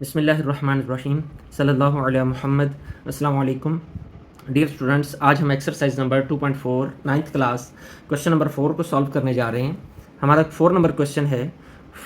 बिस्मिल्लाहिर्रहमानिर्रहीम सल्लल्लाहु अलैहि मुहम्मद अस्सलाम वालेकुम डियर स्टूडेंट्स। आज हम exercise number 2.4 ninth class question number 4 को सॉल्व करने जा रहे हैं। हमारा 4 नंबर क्वेश्चन है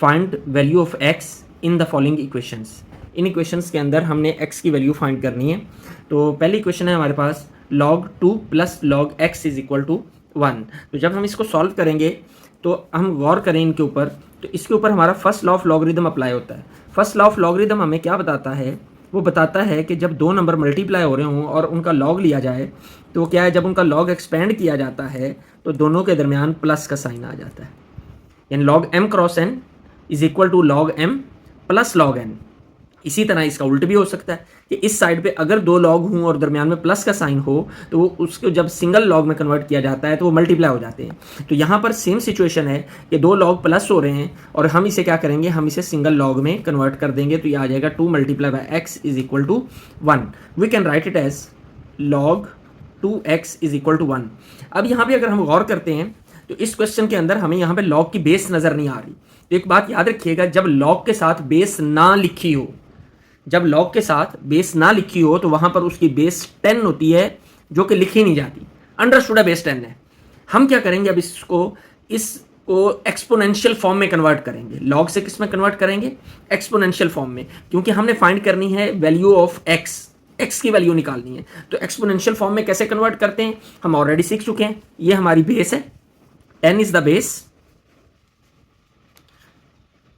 find value of x in the following equations. इन इक्वेशंस के अंदर हमने एक्स की वैल्यू फाइंड करनी है। तो पहली इक्वेशन है हमारे पास log 2 plus log x is equal to 1। तो जब हम इसको सॉल्व करेंगे तो हम गौर करें इनके ऊपर, तो इसके ऊपर हमारा first law of logarithm apply होता है। फर्स्ट लॉ ऑफ लॉगरिदम हमें क्या बताता है? वो बताता है कि जब दो नंबर मल्टीप्लाई हो रहे हों और उनका लॉग लिया जाए तो क्या है, जब उनका लॉग एक्सपेंड किया जाता है तो दोनों के दरमियान प्लस का साइन आ जाता है। यानी log m cross n is equal to log m plus log n। इसी तरह इसका उल्ट भी हो सकता है कि इस साइड पे अगर दो लॉग हों और दरमियान में प्लस का साइन हो तो वो उसको जब सिंगल लॉग में कन्वर्ट किया जाता है तो वो मल्टीप्लाई हो जाते हैं। तो यहाँ पर सेम सिचुएशन है कि दो लॉग प्लस हो रहे हैं और हम इसे क्या करेंगे, हम इसे सिंगल लॉग में कन्वर्ट कर देंगे। तो ये आ जाएगा 2 multiply by x is equal to 1। We can write it as log 2x is equal to 1। अब यहाँ पे अगर हम गौर करते हैं तो इस क्वेश्चन के अंदर हमें यहाँ पे लॉग की बेस नजर नहीं आ रही। तो एक बात याद रखिएगा, जब लॉग के साथ बेस ना लिखी हो, जब लॉग के साथ बेस ना लिखी हो तो वहां पर उसकी बेस 10 होती है जो कि लिखी नहीं जाती। अंडरस्टूड है, बेस 10 है। हम क्या करेंगे, अब इसको एक्सपोनेंशियल फॉर्म में कन्वर्ट करेंगे। लॉग से किस में कन्वर्ट करेंगे? एक्सपोनेंशियल फॉर्म में, क्योंकि हमने फाइंड करनी है वैल्यू ऑफ एक्स की वैल्यू निकालनी है। तो एक्सपोनेंशियल फॉर्म में कैसे कन्वर्ट करते हैं हम ऑलरेडी सीख चुके हैं। ये हमारी बेस है, 10 is the base,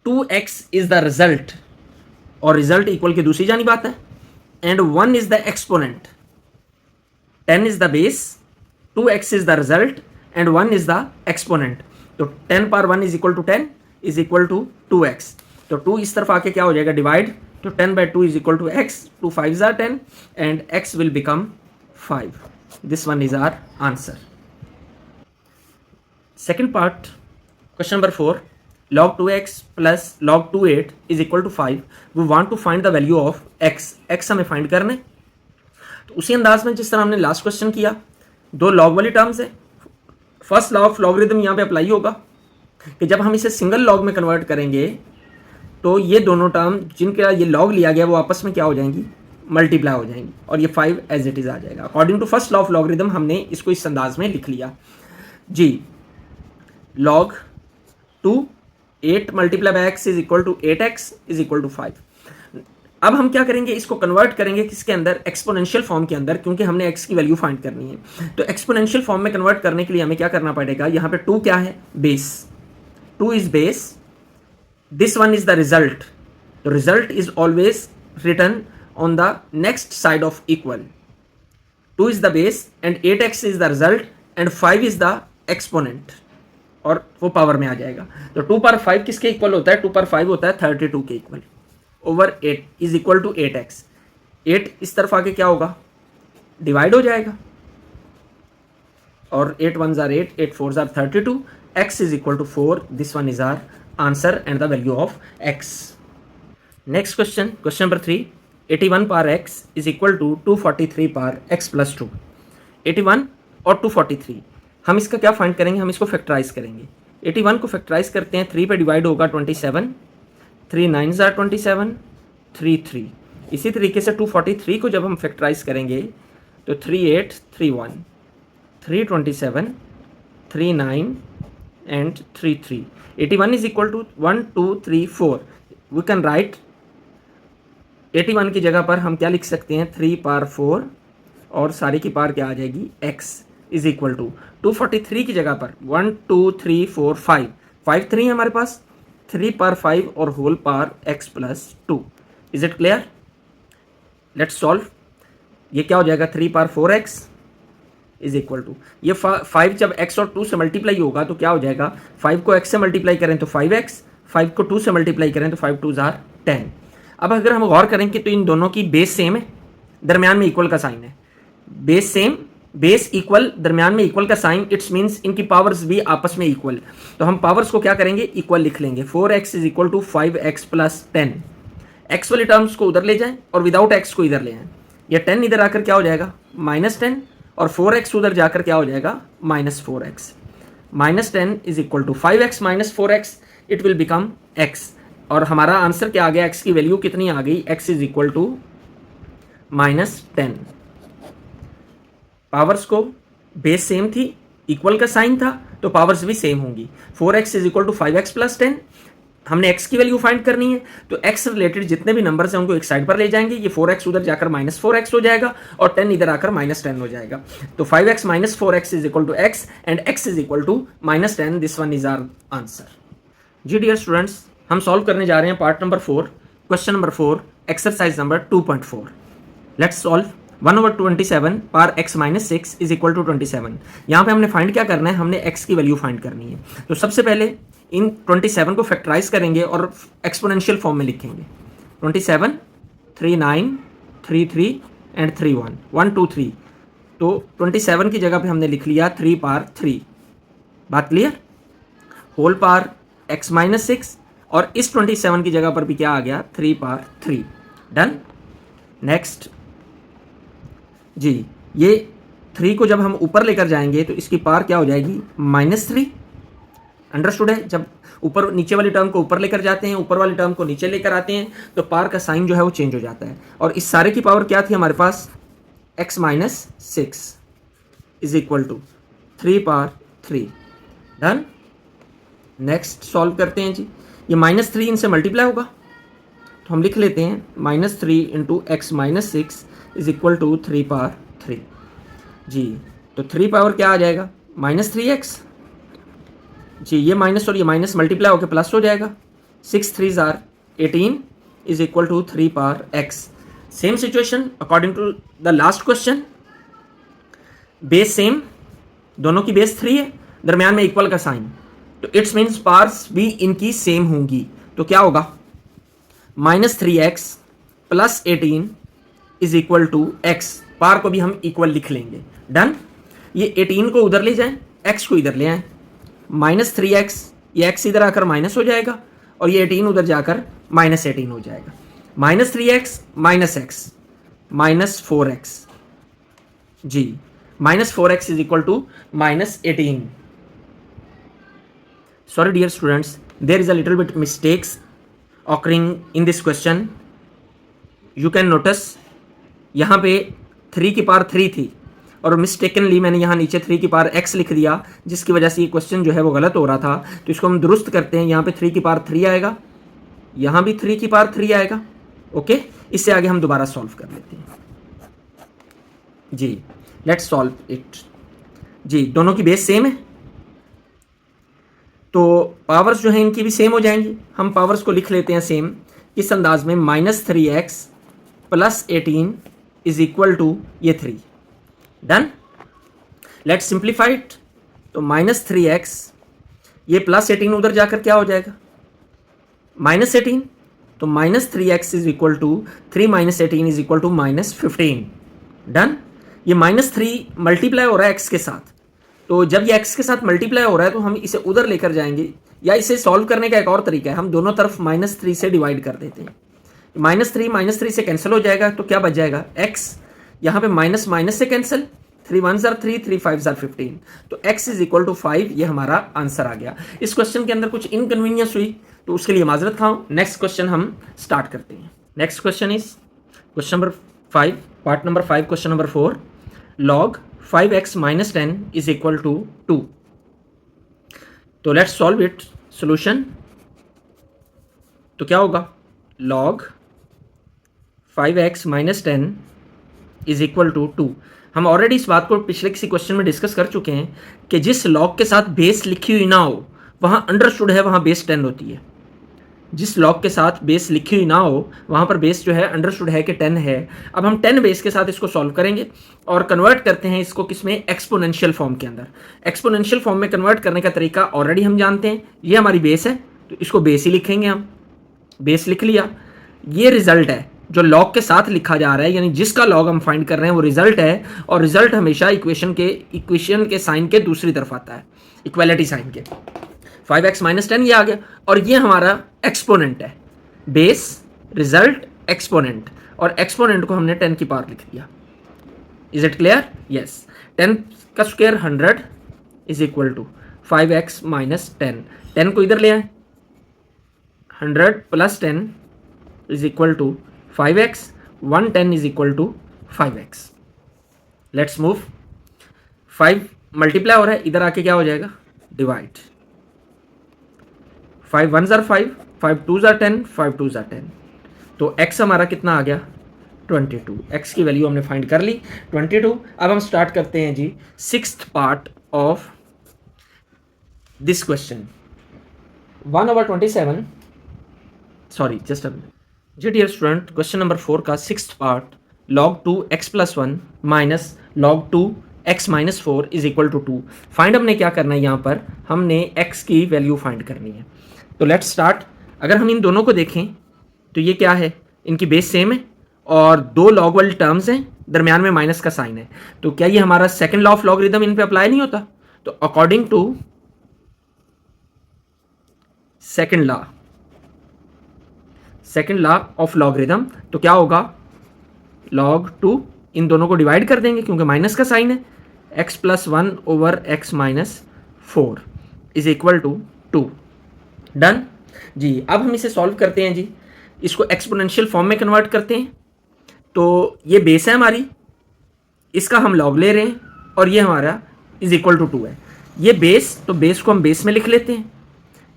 2x is the result और रिजल्ट इक्वल की दूसरी जानिब आता है, and 1 is the exponent. 10 is the base, 2x is the result and 1 is the exponent. तो 10 power 1 is equal to 10 is equal to 2x। तो 2 इस तरफ आके क्या हो जाएगा, डिवाइड। तो 10 by 2 is equal to x, 2 5s are 10 and x will become 5। This one is our answer. Second part, question number 4, log 2x plus log 28 is equal to 5. We want to find the value of x. x हमें find करना है। तो उसी अंदाज में जिस तरह हमने लास्ट क्वेश्चन किया, दो लॉग वाली टर्म्स है, फर्स्ट लॉ ऑफ लॉगरिदम यहाँ पे अप्लाई होगा कि जब हम इसे सिंगल लॉग में कन्वर्ट करेंगे तो ये दोनों टर्म जिनका ये लॉग लिया गया वो आपस में क्या हो जाएंगी, मल्टीप्लाई हो जाएंगी और ये 5 एज इट इज आ जाएगा। According to first law of logarithm हमने इसको इस अंदाज में लिख लिया जी। log 2 8 multiply by x is equal to 8x is equal to 5। अब हम क्या करेंगे, इसको कन्वर्ट करेंगे किसके अंदर, एक्सपोनेंशियल फॉर्म के अंदर, क्योंकि हमने x की वैल्यू फाइंड करनी है। तो एक्सपोनेंशियल फॉर्म में कन्वर्ट करने के लिए हमें क्या करना पड़ेगा, यहाँ पे 2 क्या है, base, 2 is base, this one is the result. तो result is always written on the next side of equal. 2 is the base and 8x is the result and 5 is the exponent और वो पावर में आ जाएगा। तो 2 power 5 किसके equal होता है, 2 power 5 होता है 32 के equal, over 8 is equal to 8x। 8 इस तरफ आके क्या होगा, डिवाइड हो जाएगा और 8 1s are 8, 8 4s are 32, x is equal to 4। This one is our answer and the value of x। Next question, question number 3, 81 power x is equal to 243 power x plus 2। 81 और 243 हम इसका क्या find करेंगे, हम इसको factorise करेंगे। 81 को factorise करते हैं, 3 पे डिवाइड होगा 27, 3 9s are 27, 3 3। इसी तरीके से 243 को जब हम फैक्टराइज करेंगे तो 3 8 3 1, 3 27, 3 9 and 3 3। 81 is equal to 1 2 3 4। We can write 81 की जगह पर हम क्या लिख सकते हैं, 3 पावर 4 और सारी की पावर क्या आ जाएगी, x इज इक्वल टू 243 की जगह पर 1 2 3 4 5 5 3 है हमारे पास, 3 पावर 5 और whole power x plus 2। Is it clear? Let's solve. ये क्या हो जाएगा, 3 power 4x is equal to, ये 5 जब x और 2 से मल्टीप्लाई होगा तो क्या हो जाएगा, 5 को x से मल्टीप्लाई करें तो 5x, 5 को 2 से मल्टीप्लाई करें तो 5 2s are 10। अब अगर हम गौर करें कि तो इन दोनों की बेस सेम है, दरमियान में इक्वल का साइन है, बेस सेम, बेस इक्वल, दरमियान में इक्वल का साइन, इट्स मीन्स इनकी पावर्स भी आपस में इक्वल। तो हम पावर्स को क्या करेंगे, इक्वल लिख लेंगे। 4x is equal to 5x plus 10। x वाली टर्म्स को उधर ले जाएं और विदाउट x को इधर ले आएं। ये 10 इधर आकर क्या हो जाएगा, -10 और 4x उधर जाकर क्या हो जाएगा, -4x। -10 is equal to 5x minus 4x, it will become x। और हमारा आंसर क्या आ गया, x की वैल्यू कितनी आ गई, x is equal to -10। Powers को बेस सेम थी, इक्वल का साइन था, तो पावर्स भी सेम होंगी। 4x is equal to 5x plus 10। हमने x की वैल्यू फाइंड करनी है, तो x रिलेटेड जितने भी नंबर्स हैं उनको एक साइड पर ले जाएंगे। ये 4x उधर जाकर -4x हो जाएगा और 10 इधर आकर -10 हो जाएगा। तो 5x - 4x is equal to x and x is equal to -10। This one is our answer. जी डियर स्टूडेंट्स, हम सॉल्व करने जा रहे हैं part number 4, question number 4, exercise number 2.4। Let's solve 1/27 power x - 6 is equal to 27। यहाँ पे हमने find क्या करना है, हमने x की वैल्यू फाइंड करनी है। तो सबसे पहले इन 27 को फैक्टराइज करेंगे और एक्सपोनेंशियल फॉर्म में लिखेंगे। 27, 39, 33 एंड 31, 1 2 3। तो 27 की जगह पे हमने लिख लिया 3 पार 3। बात क्लियर? होल पार x - 6 और इस 27 की जगह पर भी क्या आ गया, 3 पार 3। डन। नेक्स्ट जी, ये 3 को जब हम ऊपर लेकर जाएंगे तो इसकी पार क्या हो जाएगी, -3। अंडरस्टूड है? जब ऊपर नीचे वाली टर्म को ऊपर लेकर जाते हैं, ऊपर वाली टर्म को नीचे लेकर आते हैं, तो पार का साइन जो है वो चेंज हो जाता है। और इस सारे की पावर क्या थी हमारे पास, x - 6 is equal to 3 power 3। Done. Next solve करते हैं जी। ये -3 इनसे मल्टीप्लाई होगा, तो हम लिख लेते हैं -3 into x - 6 is equal to 3 power 3 जी। तो 3 पावर क्या आ जाएगा, -3x जी। ये माइनस और ये माइनस मल्टीप्लाई होकर प्लस हो जाएगा। 6 3s are 18 is equal to 3 power x। Same situation according to the last question, base same, दोनों की बेस 3 है, दरमियान में इक्वल का साइन, तो इट्स मीन्स पार्स भी इनकी सेम होंगी। तो क्या होगा, -3x plus 18 is equal to x। Power को भी हम इक्वल लिख लेंगे। डन। ये 18 को उधर ले जाएं, x को इधर ले आएं। -3x, ये x इधर आकर माइनस हो जाएगा और ये 18 उधर जाकर -18 हो जाएगा। -3x -x -4x जी। -4x is equal to -18। Sorry dear students, there is a little bit mistakes occurring in this question. You can notice यहाँ पे 3 की पावर 3 थी और मिस्टेकनली मैंने यहाँ नीचे 3 की पावर x लिख दिया, जिसकी वजह से ये क्वेश्चन जो है वो गलत हो रहा था। तो इसको हम दुरुस्त करते हैं। यहाँ पे 3 की पावर 3 आएगा, यहाँ भी 3 की पावर 3 आएगा। ओके, इससे आगे हम दोबारा सॉल्व कर लेते हैं जी। लेट्स सॉल्व इट जी। दोनों की बेस सेम है, तो पावर्स जो है इनकी भी सेम हो जाएंगी। हम पावर्स को लिख लेते हैं सेम, किस अंदाज में, -3x plus 18 is equal to ये 3। डन। Let's simplify it. तो -3x, ये प्लस 18 उधर जाकर क्या हो जाएगा, -18। तो -3x is equal to 3 - 18 is equal to -15। Done. ये -3 मल्टीप्लाई हो रहा है x के साथ, तो जब ये x के साथ मल्टीप्लाई हो रहा है तो हम इसे उधर लेकर जाएंगे, या इसे सॉल्व करने का एक और तरीका है, हम दोनों तरफ -3 से डिवाइड कर देते हैं। -3 से कैंसिल हो जाएगा, तो क्या बच जाएगा, x। यहाँ पे माइनस माइनस से cancel, 3 1s are 3, 3 5s are 15। तो x इज इक्वल टू 5, ये हमारा आंसर आ गया। इस क्वेश्चन के अंदर कुछ इनकन्वीनियंस हुई तो उसके लिए माजरत खाऊं। नेक्स्ट क्वेश्चन हम स्टार्ट करते हैं। Next question is question number 5, part number 5, question number 4। log 5x - 10 is equal to 2। तो लेट्स सॉल्व इट। सोल्यूशन तो क्या होगा, log 5x - 10 is equal to 2। हम ऑलरेडी इस बात को पिछले किसी क्वेश्चन में डिस्कस कर चुके हैं कि जिस log के साथ बेस लिखी हुई ना हो वहाँ अंडरस्टूड है, वहाँ बेस 10 होती है। जिस log के साथ बेस लिखी हुई ना हो वहाँ पर बेस जो है अंडरस्टूड है कि 10 है। अब हम 10 बेस के साथ इसको सॉल्व करेंगे और कन्वर्ट करते हैं इसको किसमें, एक्सपोनेंशियल फॉर्म के अंदर। एक्सपोनेंशियल फॉर्म में कन्वर्ट करने का तरीका ऑलरेडी हम जानते हैं। ये हमारी बेस है तो इसको बेस ही लिखेंगे हम। बेस लिख लिया, ये रिजल्ट है जो log के साथ लिखा जा रहा है, यानी जिसका log हम फाइंड कर रहे हैं वो रिजल्ट है। और रिजल्ट हमेशा इक्वेशन के साइन के दूसरी तरफ आता है, इक्वालिटी साइन के। 5x - 10 ये आ गया और ये हमारा एक्सपोनेंट है। बेस, रिजल्ट, एक्सपोनेंट, और एक्सपोनेंट को हमने 10 की पावर लिख दिया। Is it clear? यस। 10 का square 100 is equal to 5x - 10। 10 को इधर ले आए, 100 plus 10 is equal to 5x, 110 is equal to 5x। Let's move. 5 multiply हो रहा है, इधर आके क्या हो जाएगा, डिवाइड। 5 1 ज़ार 5, 5 2 ज़ार 10, 5 2 ज़ार 10। तो x हमारा कितना आ गया, 22। x की वैल्यू हमने फाइंड कर ली 22। अब हम स्टार्ट करते हैं जी sixth part of this question. 1/27, sorry just a minute जी डियर स्टूडेंट, क्वेश्चन नंबर 4 का sixth part, log 2x + 1 minus log 2x - 4 is equal to 2। Find हमने क्या करना है, यहाँ पर हमने x की वैल्यू फाइंड करनी है। तो लेट्स स्टार्ट। अगर हम इन दोनों को देखें तो ये क्या है, इनकी बेस सेम है और दो लॉग वाली टर्म्स हैं, दरमियान में माइनस का साइन है। तो क्या ये हमारा सेकंड लॉ ऑफ लॉगरिथम इन पे अप्लाई नहीं होता? तो according to second law of logarithm तो क्या होगा, log 2 इन दोनों को डिवाइड कर देंगे क्योंकि माइनस का साइन है, x + 1 / x - 4 is equal to 2। Done जी। अब हम इसे सॉल्व करते हैं जी, इसको एक्सपोनेंशियल फॉर्म में कन्वर्ट करते हैं। तो ये बेस है हमारी, इसका हम लॉग ले रहे हैं और ये हमारा इज इक्वल टू 2 है। ये बेस, तो बेस को हम बेस में लिख लेते हैं।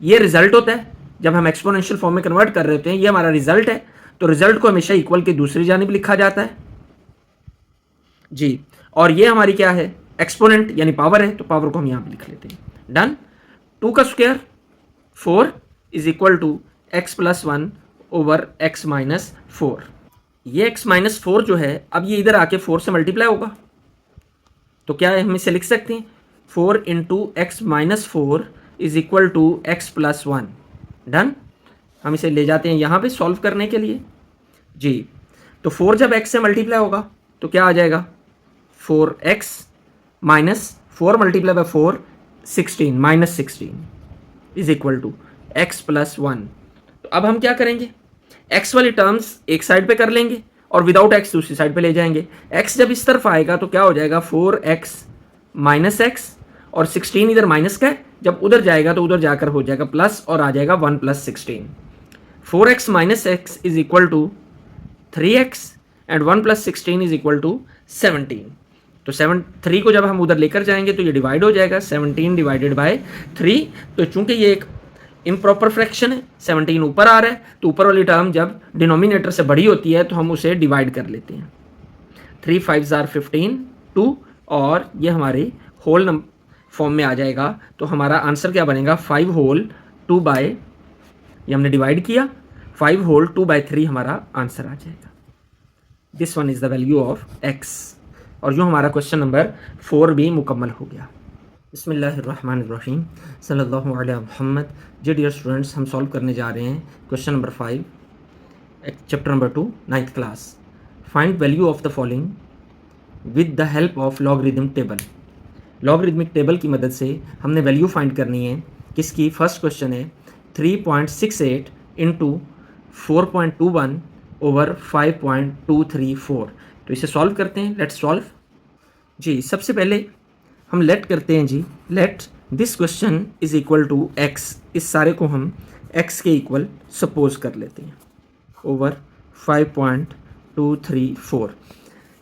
ये रिजल्ट होता है जब हम एक्सपोनेंशियल फॉर्म में कन्वर्ट कर रहे होते हैं, ये हमारा रिजल्ट है। तो रिजल्ट को हमेशा इक्वल की दूसरी जानिब लिखा जाता है जी। और ये हमारी क्या है, एक्सपोनेंट यानी पावर है, तो पावर को हम यहाँ पे लिख लेते हैं। डन। 2 का square 4 is equal to x + 1 / x - 4। ये x - 4 जो है, अब ये इधर आके 4 से मल्टीप्लाई होगा, तो क्या है, हम इसे लिख सकते हैं 4 × x - 4 is equal to x + 1। Done. हम इसे ले जाते हैं यहाँ पे सॉल्व करने के लिए जी। तो 4 जब x से मल्टीप्लाई होगा तो क्या आ जाएगा, 4x - 4 × 4 16 - 16 is equal to x + 1। तो अब हम क्या करेंगे, x वाली टर्म्स एक साइड पे कर लेंगे और विदाउट x दूसरी साइड पे ले जाएंगे। x जब इस तरफ आएगा तो क्या हो जाएगा, 4x - x और 16 इधर माइनस का है, जब उधर जाएगा तो उधर जाकर हो जाएगा प्लस और आ जाएगा 1 + 16। 4x - x is equal to 3x and 1 + 16 is equal to 17। तो 3 को जब हम उधर लेकर जाएंगे तो ये डिवाइड हो जाएगा, 17 / 3। तो चूंकि ये एक इम्प्रॉपर फ्रैक्शन है, 17 ऊपर आ रहा है, तो ऊपर वाली टर्म जब डिनोमिनेटर से बड़ी होती है तो हम उसे डिवाइड कर लेते हैं। 3 5 ज़ार 15 2 और ये हमारे होल नंबर फॉर्म में आ जाएगा। तो हमारा आंसर क्या बनेगा, 5 होल 2 बाय, ये हमने डिवाइड किया, 5 होल 2/3 हमारा आंसर आ जाएगा। This one is the value of x। और जो हमारा क्वेश्चन नंबर 4 भी मुकम्मल हो गया। बिस्मिल्लाहिर्रहमानिर्रहीम, सल्लल्लाहु अलैहि मुहम्मद। जी डियर स्टूडेंट्स, हम सॉल्व करने जा रहे हैं question number 5, chapter number 2, 9th class. Find value of the following with the help of logarithm table. Logarithmic table की मदद से हमने वैल्यू फाइंड करनी है। किसकी? फर्स्ट क्वेश्चन है 3.68 × 4.21 / 5.234। तो इसे सॉल्व करते हैं। लेट्स सॉल्व जी। सबसे पहले हम लेट करते हैं जी, let this question is equal to x। इस सारे को हम x के इक्वल सपोज कर लेते हैं ओवर 5.234।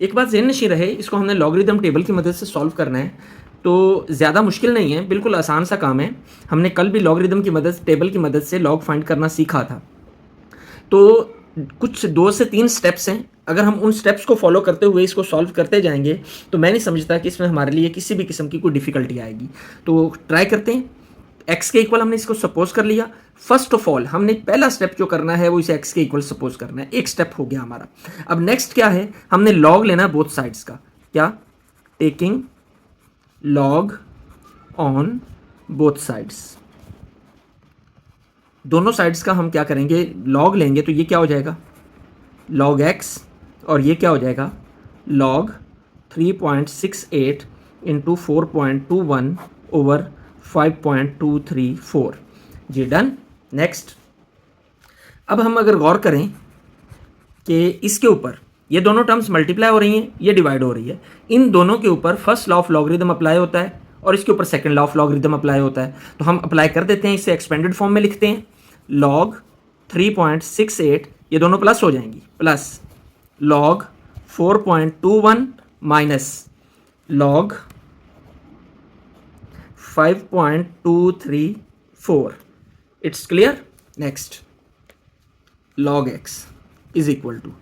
एक बात ज़हन नशीं रहे, इसको हमने लॉगरिदम टेबल की मदद से सॉल्व करना है, तो ज़्यादा मुश्किल नहीं है, बिल्कुल आसान सा काम है। हमने कल भी लॉगरिदम की मदद, टेबल की मदद से लॉग फाइंड करना सीखा था। तो कुछ 2 से 3 स्टेप्स हैं, अगर हम उन स्टेप्स को फॉलो करते हुए इसको सॉल्व करते जाएंगे तो मैं नहीं समझता कि इसमें हमारे लिए किसी भी किस्म की कोई डिफ़िकल्टी आएगी। तो ट्राई करते हैं। x के इक्वल हमने इसको सपोज कर लिया। फर्स्ट ऑफ ऑल हमने पहला स्टेप जो करना है वो इसे x के इक्वल सपोज करना है। एक स्टेप हो गया हमारा। अब नेक्स्ट क्या है, हमने लॉग लेना है बोथ साइड्स का। क्या? Taking log on both sides. दोनों साइड्स का हम क्या करेंगे, लॉग लेंगे, तो ये क्या हो जाएगा, log x, और ये क्या हो जाएगा, log 3.68 × 4.21 / 5.234। जी डन। नेक्स्ट, अब हम अगर गौर करें कि इसके ऊपर ये दोनों टर्म्स मल्टीप्लाई हो रही हैं, ये डिवाइड हो रही है, इन दोनों के ऊपर first law of logarithm apply होता है और इसके ऊपर second law of logarithm apply होता है। तो हम अप्लाई कर देते हैं, इसे एक्सपेंडेड फॉर्म में लिखते हैं। log 3.68 ये दोनों प्लस हो जाएंगी, plus log 4.21 minus log 5.234. It's clear. Next log x is equal to,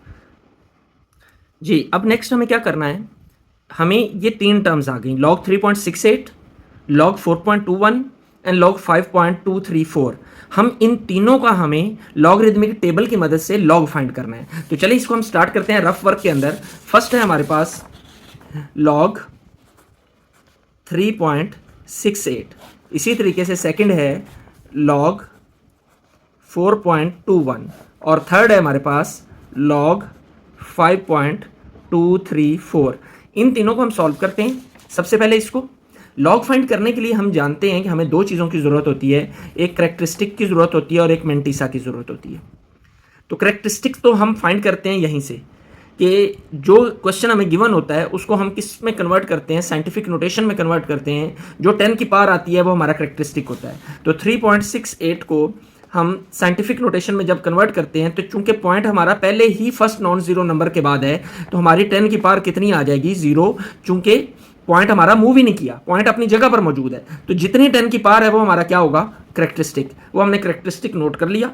जी अब नेक्स्ट हमें क्या करना है, हमें ये तीन टर्म्स आ गई, log 3.68, log 4.21 एंड log 5.234। हम इन तीनों का हमें लॉगरिदमिक टेबल की मदद से log फाइंड करना है। तो चलिए इसको हम स्टार्ट करते हैं रफ वर्क के अंदर। फर्स्ट है हमारे पास log 3.68, इसी तरीके से सेकंड है log 4.21 और थर्ड है हमारे पास log 5.234। इन तीनों को हम सॉल्व करते हैं। सबसे पहले इसको लॉग फाइंड करने के लिए हम जानते हैं कि हमें दो चीज़ों की ज़रूरत होती है, एक करैक्टरिस्टिक की ज़रूरत होती है और एक मेंटिसा की ज़रूरत होती है। तो करैक्टरिस्टिक तो हम फाइंड करते हैं यहीं से कि जो क्वेश्चन हमें गिवन होता है उसको हम किस में कन्वर्ट करते हैं, साइंटिफिक नोटेशन में कन्वर्ट करते हैं। जो 10 की पावर आती है वो हमारा करैक्टरिस्टिक होता है। तो 3.68 को हम साइंटिफिक नोटेशन में जब कन्वर्ट करते हैं तो चूंकि पॉइंट हमारा पहले ही फर्स्ट नॉन जीरो नंबर के बाद है तो हमारी 10 की पावर कितनी आ जाएगी, 0, चूंकि पॉइंट हमारा मूव ही नहीं किया, पॉइंट अपनी जगह पर मौजूद है। तो जितनी 10 की पावर है वो हमारा क्या होगा, करैक्टरिस्टिक। वो हमने करैक्टरिस्टिक नोट कर लिया।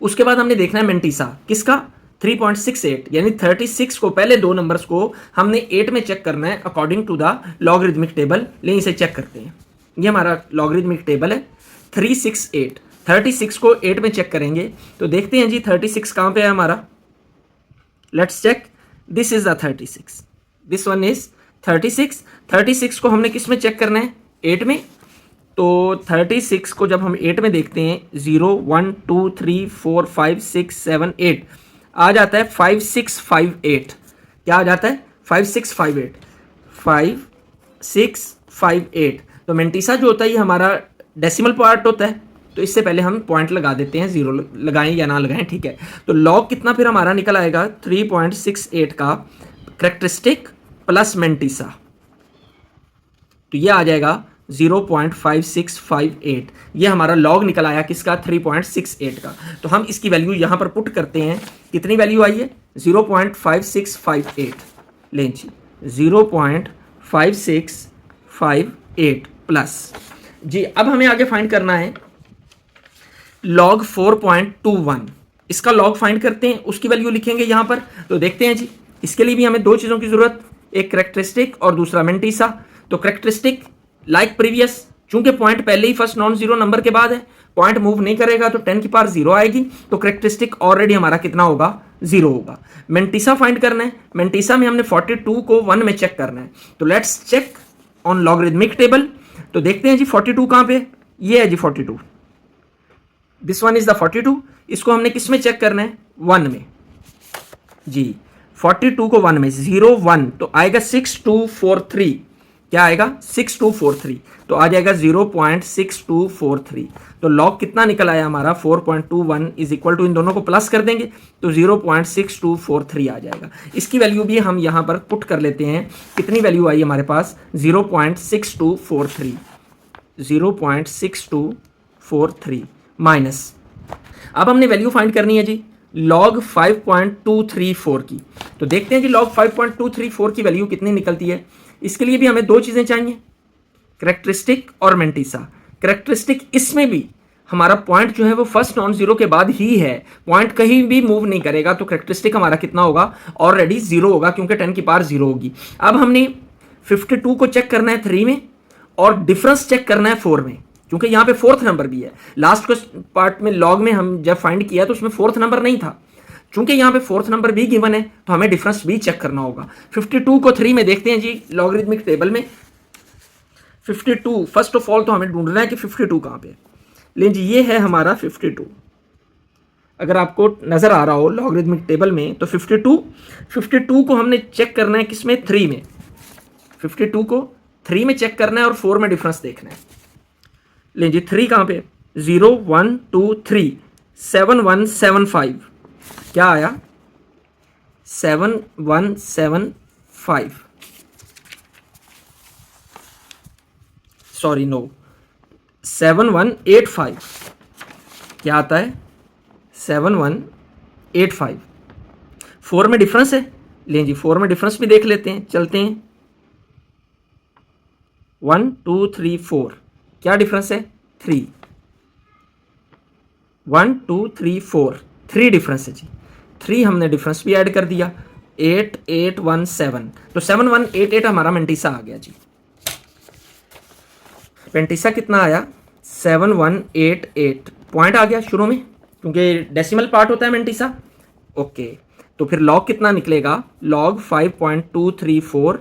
उसके बाद हमने देखना है मेंटिसा किसका, 3.68 यानी 36 को, पहले दो नंबर्स को हमने 8 में चेक करना है according to the logarithmic table. लेकिन इसे चेक करते हैं, ये हमारा लॉगरिदमिक टेबल है 368। 36 को 8 में चेक करेंगे तो देखते हैं जी 36 कहाँ पे है हमारा। Let's check, this is the 36, this one is 36। 36 को हमने किस में चेक करना है, 8 में। तो 36 को जब हम 8 में देखते हैं 0 1 2 3 4 5 6 7 8 आ जाता है 5658। क्या आ जाता है, 5658, 5658। तो मेंटिसा जो होता है ये हमारा डेसिमल पार्ट होता है। तो इससे पहले हम पॉइंट लगा देते हैं, 0 लगाएं या ना लगाएं, ठीक है। तो लॉग कितना फिर हमारा निकल आएगा, 3.68 का करैक्टरिस्टिक प्लस मेंटिसा, तो ये आ जाएगा 0.5658। ये हमारा लॉग निकल आया किसका, 3.68 का। तो हम इसकी वैल्यू यहां पर पुट करते हैं, कितनी वैल्यू आई है, 0.5658। लें जी 0.5658 प्लस, जी अब हमें आगे फाइंड करना है log 4.21। इसका लॉग फाइंड करते हैं, उसकी वैल्यू लिखेंगे यहां पर। तो देखते हैं जी, इसके लिए भी हमें दो चीजों की जरूरत, एक करैक्टरिस्टिक और दूसरा मेंटिसा। तो करैक्टरिस्टिक लाइक प्रीवियस, चूंकि पॉइंट पहले ही फर्स्ट नॉन जीरो नंबर के बाद है, पॉइंट मूव नहीं करेगा तो 10 की पावर 0 आएगी। तो करैक्टरिस्टिक ऑलरेडी हमारा कितना होगा, 0 होगा। मेंटिसा फाइंड करना है, मेंटिसा में हमने 42 को 1 में चेक करना है। तो let's check on logarithmic table. तो देखते हैं जी 42 कहां पे, ये है जी 42, दिस वन इज द 42। इसको हमने किस में चेक करना है, 1 में जी। 42 को 1 में 0 1 तो आएगा 6243। क्या आएगा, 6243, तो आ जाएगा 0.6243। तो लॉग कितना निकल आया हमारा, 4.21 इज इक्वल टू, इन दोनों को प्लस कर देंगे तो 0.6243 आ जाएगा। इसकी वैल्यू भी हम यहां पर पुट कर लेते हैं, कितनी वैल्यू आई हमारे पास, 0.6243, 0.6243 माइनस, अब हमने वैल्यू फाइंड करनी है जी log 5.234 की। तो देखते हैं जी log 5.234 की वैल्यू कितनी निकलती है। इसके लिए भी हमें दो चीजें चाहिए, करैक्टरिस्टिक और मेंटिसा। करैक्टरिस्टिक इसमें भी हमारा पॉइंट जो है वो फर्स्ट नॉन जीरो के बाद ही है, पॉइंट कहीं भी मूव नहीं करेगा। तो करैक्टरिस्टिक हमारा कितना होगा, ऑलरेडी 0 होगा, क्योंकि 10 की पावर 0 होगी। अब हमने 52 को चेक करना है 3 में और डिफरेंस चेक करना है 4 में, क्योंकि यहाँ पे 4th नंबर भी है। लास्ट पार्ट में लॉग में हम जब फाइंड किया तो उसमें 4th नंबर नहीं था, चूंकि यहाँ पे 4th नंबर भी गिवन है तो हमें डिफरेंस भी चेक करना होगा। 52 को 3 में देखते हैं जी लॉगरिदमिक टेबल में। 52 फर्स्ट ऑफ ऑल तो हमें ढूंढना है कि 52 कहाँ पे, लेकिन जी ये है हमारा 52। अगर आपको नजर आ रहा हो लॉगरिदमिक टेबल में तो 52 को हमने चेक करना है किसमें, 3 में। 52 को 3 में चेक करना है और 4 में डिफरेंस देखना है। लें जी 3 कहाँ पे, 0 1 2 3 7175। क्या आया, 7175, सॉरी नो 7185। क्या आता है, 7185। 4 में डिफरेंस है, लें जी 4 में डिफरेंस भी देख लेते हैं, चलते हैं। 1 2 3 4, क्या डिफरेंस है? 3। 1 2 3 4, 3 डिफरेंस है जी। 3 हमने डिफरेंस भी ऐड कर दिया। 8817, तो 7188 हमारा मेंटिसा आ गया जी। मेंटिसा कितना आया? 7188। पॉइंट आ गया शुरू में, क्योंकि डेसिमल पार्ट होता है मेंटिसा। ओके, तो फिर लॉग कितना निकलेगा? लॉग 5.234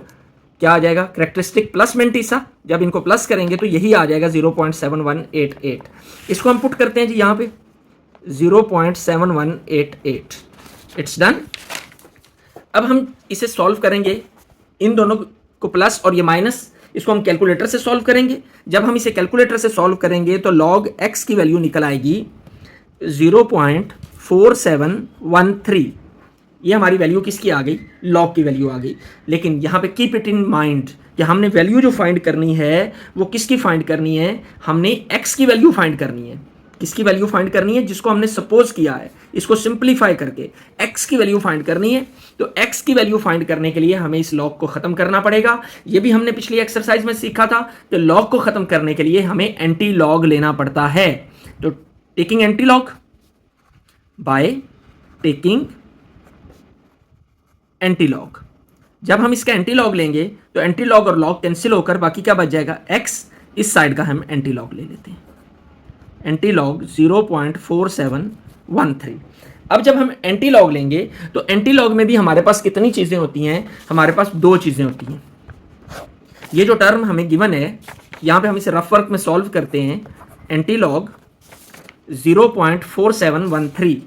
क्या आ जाएगा? Characteristic plus mantissa. जब इनको प्लस करेंगे तो यही आ जाएगा 0.7188। इसको हम पुट करते हैं जी यहाँ पे 0.7188। It's done. अब हम इसे सॉल्व करेंगे, इन दोनों को प्लस और ये माइनस, इसको हम कैलकुलेटर से सॉल्व करेंगे। जब हम इसे कैलकुलेटर से सॉल्व करेंगे तो लॉग x की वैल्यू निकल आएगी 0.4713। ये हमारी वैल्यू किसकी आ गई? लॉग की वैल्यू आ गई। लेकिन यहाँ पे कीप इट इन माइंड कि हमने वैल्यू जो फाइंड करनी है वो किसकी फाइंड करनी है? हमने x की वैल्यू फाइंड करनी है। किसकी वैल्यू फाइंड करनी है? जिसको हमने सपोज किया है, इसको सिंप्लीफाई करके x की वैल्यू फाइंड करनी है। तो x की वैल्यू फाइंड करने के लिए हमें इस लॉग को खत्म करना पड़ेगा। ये भी हमने पिछली एक्सरसाइज में सीखा था कि लॉग को खत्म करने के लिए हमें एंटी लॉग लेना पड़ता है। तो taking anti log, bye taking anti log, जब हम इसका एंटी लॉग लेंगे तो एंटी लॉग और लॉग कैंसिल होकर बाकी क्या बच जाएगा? x। इस साइड का हम एंटी लॉग ले लेते हैं, एंटी लॉग 0.4713। अब जब हम एंटी लॉग लेंगे तो एंटी लॉग में भी हमारे पास कितनी चीज़ें होती हैं? हमारे पास 2 चीज़ें होती हैं। ये जो टर्म हमें गिवन है, यहाँ पे हम इसे रफ वर्क में सॉल्व करते हैं। Anti log 0.4713,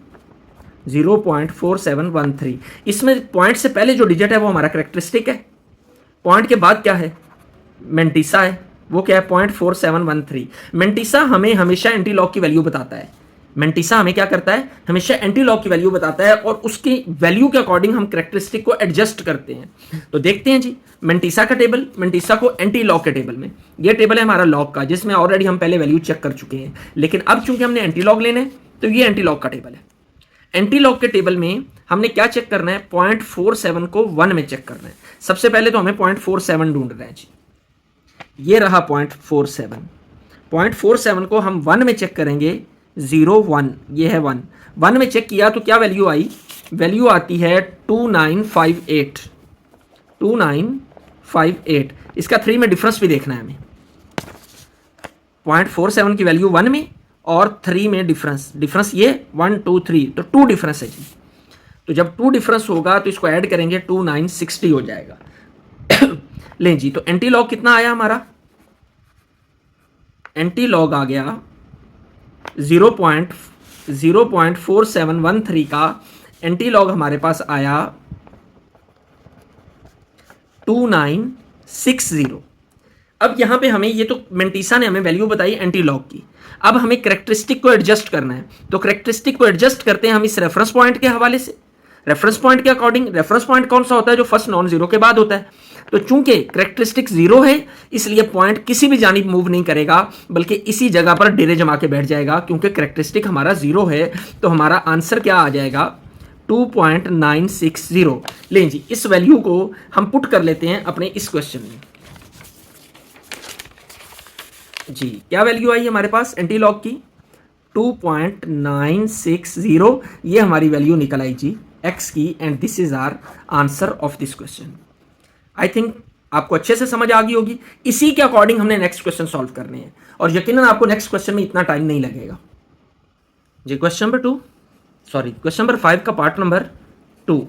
0.4713। इसमें पॉइंट से पहले जो डिजिट है वो हमारा करेक्टरिस्टिक है, पॉइंट के बाद क्या है? मेंटिसा है। वो क्या है? 0.4713। मेंटिसा हमें हमेशा एंटी लॉग की वैल्यू बताता है। मेंटिसा हमें क्या करता है? हमेशा एंटी लॉग की वैल्यू बताता है और उसकी वैल्यू के अकॉर्डिंग हम करेक्टरिस्टिक को एडजस्ट करते हैं। तो देखते हैं जी मेंटिसा का टेबल, मेंटिसा को एंटी लॉग के टेबल में। ये टेबल है हमारा लॉग का, जिसमें ऑलरेडी हम पहले वैल्यू चेक कर चुके हैं। लेकिन अब चूंकि हमने एंटी लॉग लेने हैं तो ये एंटी लॉग का टेबल है। एंटी लॉग के टेबल में हमने क्या चेक करना है? 0.47 को 1 में चेक करना है। सबसे पहले तो हमें 0.47 ढूंढ रहे हैं जी। ये रहा 0.47। 0.47 को हम 1 में चेक करेंगे, 0.1, ये है 1। 1 में चेक किया तो क्या वैल्यू आई? वैल्यू आती है 2958। 2958। इसका 3 में डिफरेंस भी देखना है हमें। 0.47 की वैल्यू 1 में और 3 में डिफरेंस ये 1 2 3, तो 2 डिफरेंस है जी। तो जब 2 डिफरेंस होगा तो इसको ऐड करेंगे 2960 हो जाएगा। लें जी, तो एंटी लॉग कितना आया हमारा? एंटी लॉग आ गया 0.4713 का एंटी लॉग हमारे पास आया 2960। अब यहां पे हमें, ये तो मेंटिसा ने हमें वैल्यू बताई एंटी लॉग की, अब हमें करेक्टरिस्टिक को एडजस्ट करना है। तो करेक्टरिस्टिक को एडजस्ट करते हैं हम इस रेफरेंस पॉइंट के हवाले से, रेफरेंस पॉइंट के अकॉर्डिंग। रेफरेंस पॉइंट कौन सा होता है? जो फर्स्ट नॉन जीरो के बाद होता है। तो चूंकि करेक्टरिस्टिक 0 है इसलिए पॉइंट किसी भी जानिब मूव नहीं करेगा, बल्कि इसी जगह पर डेरे जमा के बैठ जाएगा। क्योंकि करेक्टरिस्टिक हमारा 0 है तो हमारा आंसर क्या आ जाएगा? 2.960। लें जी, इस वैल्यू को हम पुट कर लेते हैं अपने इस क्वेश्चन में जी। क्या वैल्यू आई हमारे पास एंटी लॉग की? 2.960। ये हमारी वैल्यू निकल आई जी x की, and this is our answer of this question. I think आपको अच्छे से समझ आ गई होगी। इसी के अकॉर्डिंग हमने नेक्स्ट क्वेश्चन सॉल्व करने हैं और यकीनन आपको नेक्स्ट क्वेश्चन में इतना टाइम नहीं लगेगा जी। क्वेश्चन नंबर 5 का part number 2,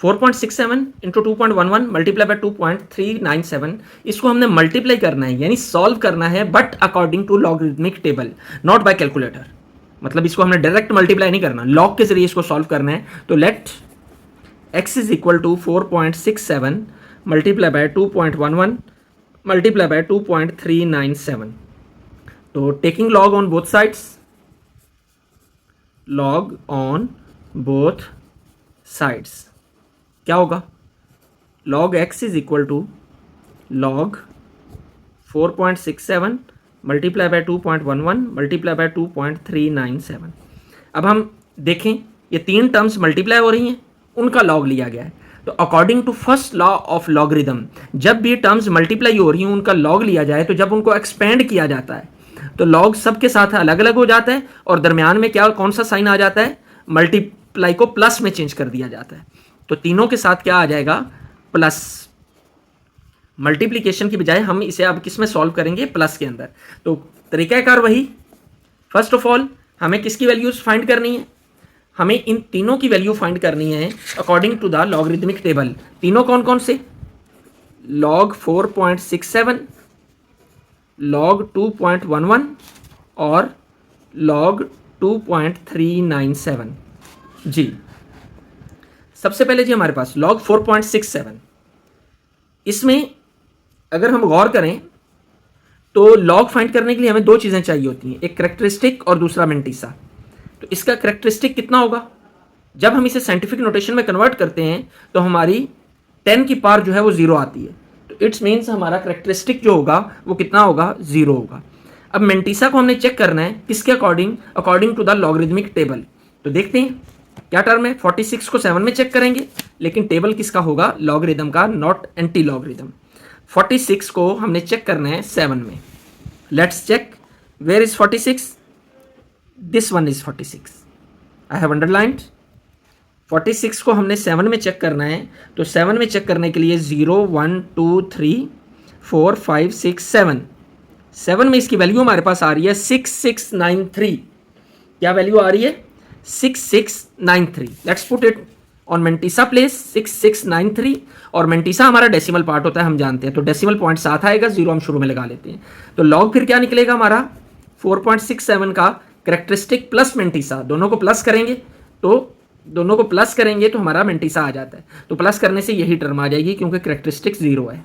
4.67 into 2.11 multiply by 2.397। इसको हमने मल्टीप्लाई करना है, यानी सॉल्व करना है, but according to logarithmic table, not by calculator. मतलब इसको हमने डायरेक्ट मल्टीप्लाई नहीं करना, लॉग के जरिए इसको सॉल्व करना है। तो let x is equal to 4.67 multiply by 2.11 multiply by 2.397। तो taking log on both sides, log on both sides क्या होगा? log x is equal to log 4.67 multiply by 2.11 multiply by 2.397। अब हम देखें ये तीन टर्म्स मल्टीप्लाई हो रही हैं, उनका लॉग लिया गया है। तो according to first law of logarithm, जब भी टर्म्स मल्टीप्लाई हो रही हैं उनका लॉग लिया जाए, तो जब उनको एक्सपेंड किया जाता है तो लॉग सबके साथ अलग अलग हो जाता है और दरमियान में क्या कौन सा साइन आ जाता है, मल्टीप्लाई को प्लस में चेंज कर दिया जाता है। तो तीनों के साथ क्या आ जाएगा, प्लस। मल्टीप्लीकेशन की बजाय हम इसे अब किस में सॉल्व करेंगे, प्लस के अंदर। तो तरीकाकार वही, फर्स्ट ऑफ ऑल हमें किसकी वैल्यूज फाइंड करनी है, हमें इन तीनों की वैल्यू फाइंड करनी है according to the logarithmic table. तीनों कौन कौन से, लॉग 4.67, लॉग 2.11 और लॉग 2.397। जी सबसे पहले जी हमारे पास लॉग 4.67, इसमें अगर हम गौर करें तो लॉग फाइंड करने के लिए हमें दो चीज़ें चाहिए होती हैं, एक करेक्टरिस्टिक और दूसरा मेंटिसा। तो इसका करेक्टरिस्टिक कितना होगा, जब हम इसे साइंटिफिक नोटेशन में कन्वर्ट करते हैं तो हमारी 10 की पावर जो है वो 0 आती है। तो इट्स मीन्स हमारा करेक्टरिस्टिक जो होगा वो कितना होगा, 0 होगा। अब मेंटिसा को हमने चेक करना है किसके according, according to the logarithmic table. तो देखते हैं क्या टर्म है, 46 को 7 में चेक करेंगे, लेकिन टेबल किसका होगा, लॉगरिदम का, नॉट एंटी लॉगरिदम। 46 को हमने चेक करना है 7 में। Let's check, where is 46, this one is 46, I have underlined. 46 को हमने 7 में चेक करना है, तो 7 में चेक करने के लिए 0 1 2 3 4 5 6 7, 7 में इसकी वैल्यू हमारे पास आ रही है 6693। क्या वैल्यू आ रही है, 6693। Let's put it on mantissa place, 6693। और मेंटिसा हमारा डेसिमल पार्ट होता है, हम जानते हैं, तो डेसिमल पॉइंट साथ आएगा, 0 हम शुरू में लगा लेते हैं। तो लॉग फिर क्या निकलेगा हमारा, 4.67 का करेक्टरिस्टिक प्लस मेंटिसा, दोनों को प्लस करेंगे तो हमारा मेंटिसा आ जाता है। तो प्लस करने से यही टर्म आ जाएगी क्योंकि करेक्टरिस्टिक 0 है।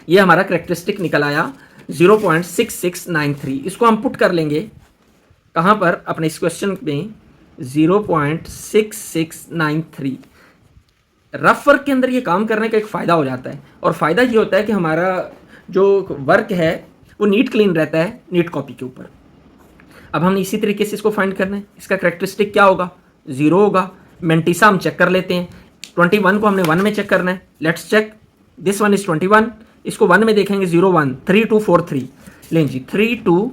ये हमारा करेक्टरिस्टिक निकल आया 0.6693। इसको हम पुट कर लेंगे कहाँ पर, अपने इस क्वेश्चन में 0.6693। रफ वर्क के अंदर ये काम करने का एक फ़ायदा हो जाता है, और फ़ायदा ये होता है कि हमारा जो वर्क है वो नीट क्लीन रहता है नीट कॉपी के ऊपर। अब हमने इसी तरीके से इसको फाइंड करना है, इसका करेक्टरिस्टिक क्या होगा, 0 होगा। मेंटिसा हम चेक कर लेते हैं, 21 को हमने 1 में चेक करना है। Let's check, this one is 21, इसको 1 में देखेंगे 0 1 3 2 4 3, लें जी 3 2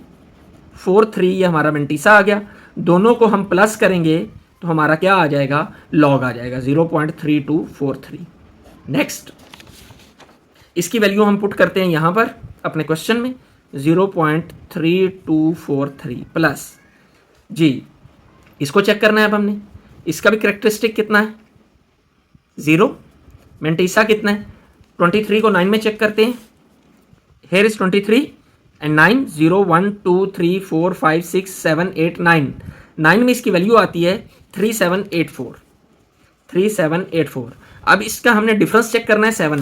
4 3, ये हमारा मेंटिसा आ गया। दोनों को हम प्लस करेंगे तो हमारा क्या आ जाएगा, लॉग आ जाएगा 0.3243। नेक्स्ट, इसकी वैल्यू हम पुट करते हैं यहाँ पर अपने क्वेश्चन में 0.3243 प्लस जी, इसको चेक करना है अब हमने, इसका भी करेक्टरिस्टिक कितना है, 0। मेंटिसा कितना है, 23 को 9 में चेक करते हैं, हेयर इज 23 एंड 9, 0 1 2 3 4 5 6 7 8 9, 9 में इसकी वैल्यू आती है 3784। अब इसका हमने डिफरेंस चेक करना है 7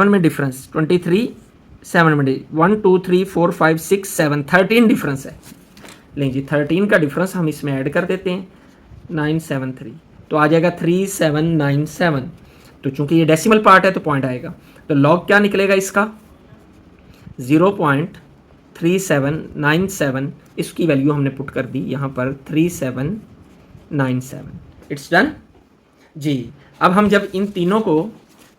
में डिफरेंस 23 7 में 1 2 3 4 5 6 7 13 डिफरेंस है। लें जी 13 का डिफरेंस हम इसमें ऐड कर देते हैं 973, तो आ जाएगा 3797। तो चूंकि ये डेसिमल पार्ट है तो पॉइंट आएगा, तो लॉग क्या निकलेगा इसका, 0.3797। इसकी वैल्यू हमने पुट कर दी यहाँ पर 3797। इट्स डन जी। अब हम जब इन तीनों को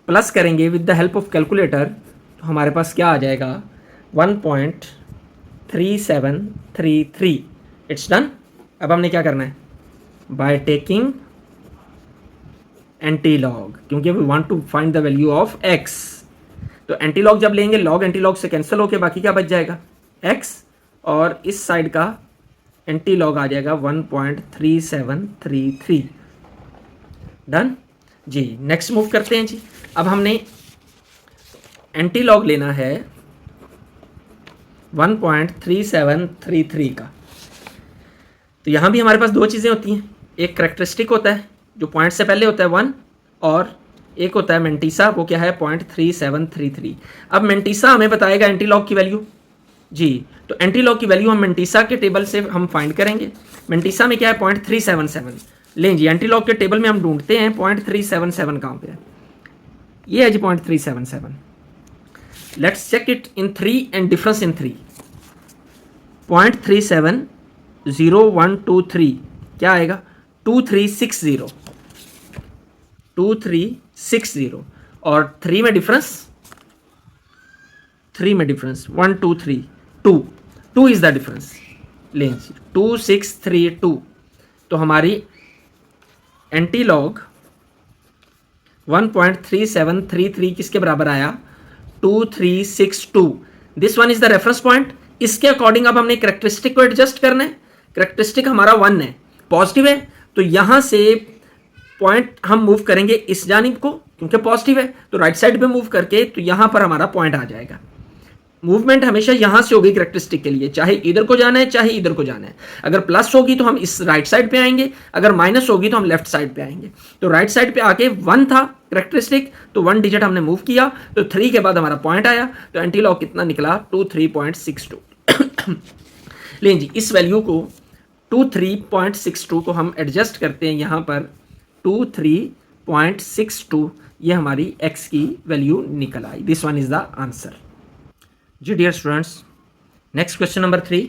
प्लस करेंगे with the help of calculator तो हमारे पास क्या आ जाएगा, 1.3733। It's done. अब हमने क्या करना है, बाय टेकिंग एंटी लॉग, क्योंकि we want to find the value of x। तो एंटी लॉग जब लेंगे, लॉग एंटी लॉग से कैंसिल होके बाकी क्या बच जाएगा, x, और इस साइड का एंटी लॉग आ जाएगा 1.3733। डन जी। नेक्स्ट मूव करते हैं जी। अब हमने एंटी लॉग लेना है 1.3733 का। तो यहाँ भी हमारे पास दो चीज़ें होती हैं, एक करेक्टरिस्टिक होता है जो पॉइंट से पहले होता है 1, और एक होता है मेंटिसा, वो क्या है 0.3733। अब मेंटिसा हमें बताएगा एंटी लॉग की वैल्यू जी। तो एंटी लॉग की वैल्यू हम मेंटिसा के टेबल से हम फाइंड करेंगे। मेंटिसा में क्या है 0.377। लें जी एंटी लॉग के टेबल में हम ढूंढते हैं 0.377 कहाँ पे है, ये है जी 0.377। Let's check it in 3 and difference in 3। 0.37 0123 क्या आएगा 2360, 2360 और 3 में difference 1 2 3 2 is the difference. Lens 2632, तो हमारी एंटी लॉग 1.3733 किसके बराबर आया 2362। This one is the reference point. इसके अकॉर्डिंग अब हमने करेक्टरिस्टिक को एडजस्ट करना है। करेक्टरिस्टिक हमारा 1 है, पॉजिटिव है, तो यहां से पॉइंट हम मूव करेंगे इस जानिब को, क्योंकि पॉजिटिव है तो राइट साइड पे मूव करके, तो यहां पर हमारा पॉइंट आ जाएगा। मूवमेंट हमेशा यहां से होगी करेक्टरिस्टिक के लिए, चाहे इधर को जाना है चाहे इधर को जाना है। अगर प्लस होगी तो हम इस राइट साइड पे आएंगे, अगर माइनस होगी तो हम लेफ्ट साइड पे आएंगे। तो राइट साइड पे आके 1 था करेक्टरिस्टिक, तो 1 डिजिट हमने मूव किया, तो 3 के बाद हमारा पॉइंट आया, तो एंटी लॉग कितना निकला 23.62। लेकिन जी इस वैल्यू को 23.62 को हम एडजस्ट करते हैं यहां पर 23.62, ये हमारी x की वैल्यू निकल आई। This one is the answer. जी dear students, next question number 3,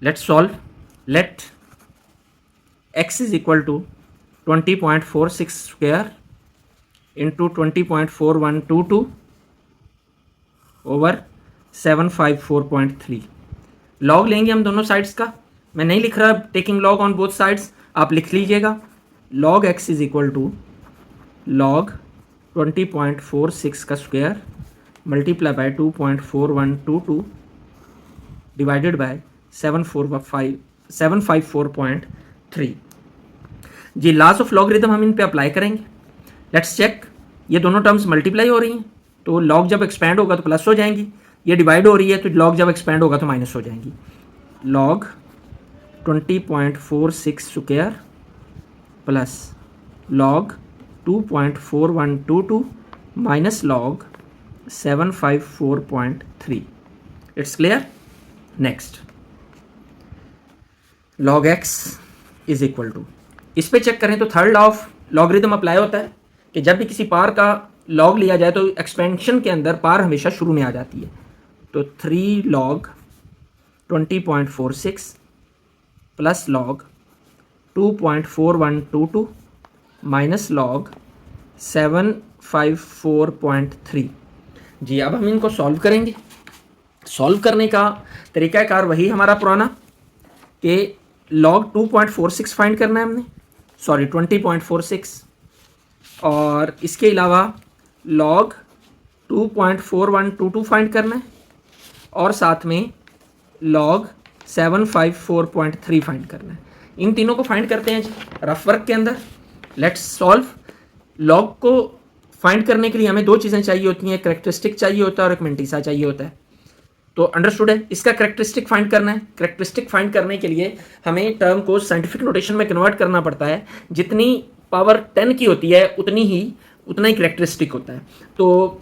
let's solve. Let x is equal to 20.46 square into 20.4122 over 754.3। Log लेंगे हम दोनों साइड्स का, मैं नहीं लिख रहा taking log on both sides, आप लिख लीजिएगा। Log x is equal to log 20.46 का square multiply by 2.4122 divided by 754.3। जी लॉस ऑफ लॉगरिथम हम इन पे अप्लाई करेंगे। लेट्स चेक, ये दोनों टर्म्स मल्टीप्लाई हो रही हैं, तो लॉग जब एक्सपैंड होगा तो प्लस हो जाएंगी, ये डिवाइड हो रही है तो लॉग जब एक्सपैंड होगा तो माइनस हो जाएंगी। Log 20.46 square plus log 2.4122 minus log 754.3। It's clear. Next log x is equal to, इस पे चेक करें तो third law of logarithm apply होता है कि जब भी किसी पार का लॉग लिया जाए तो एक्सपेंशन के अंदर पार हमेशा शुरू में आ जाती है। तो 3 log 20.46 plus log 2.4122 minus log 754.3। जी अब हम इनको सॉल्व करेंगे। सॉल्व करने का तरीकाकार वही हमारा पुराना कि लॉग 2.46 फाइंड करना है हमने, सॉरी 20.46, और इसके अलावा लॉग 2.4122 फाइंड करना है, और साथ में लॉग 754.3 फाइंड करना है। इन तीनों को फाइंड करते हैं जी रफ वर्क के अंदर। Let's solve. लॉग को फाइंड करने के लिए हमें 2 चीज़ें चाहिए होती हैं, करेक्टरिस्टिक चाहिए होता है और एक मेंटिसा चाहिए होता है। तो अंडरस्टूड है। इसका करेक्टरिस्टिक फाइंड करना है। करेक्टरिस्टिक फाइंड करने के लिए हमें टर्म को साइंटिफिक नोटेशन में कन्वर्ट करना पड़ता है। जितनी पावर 10 की होती है उतना ही करेक्टरिस्टिक होता है। तो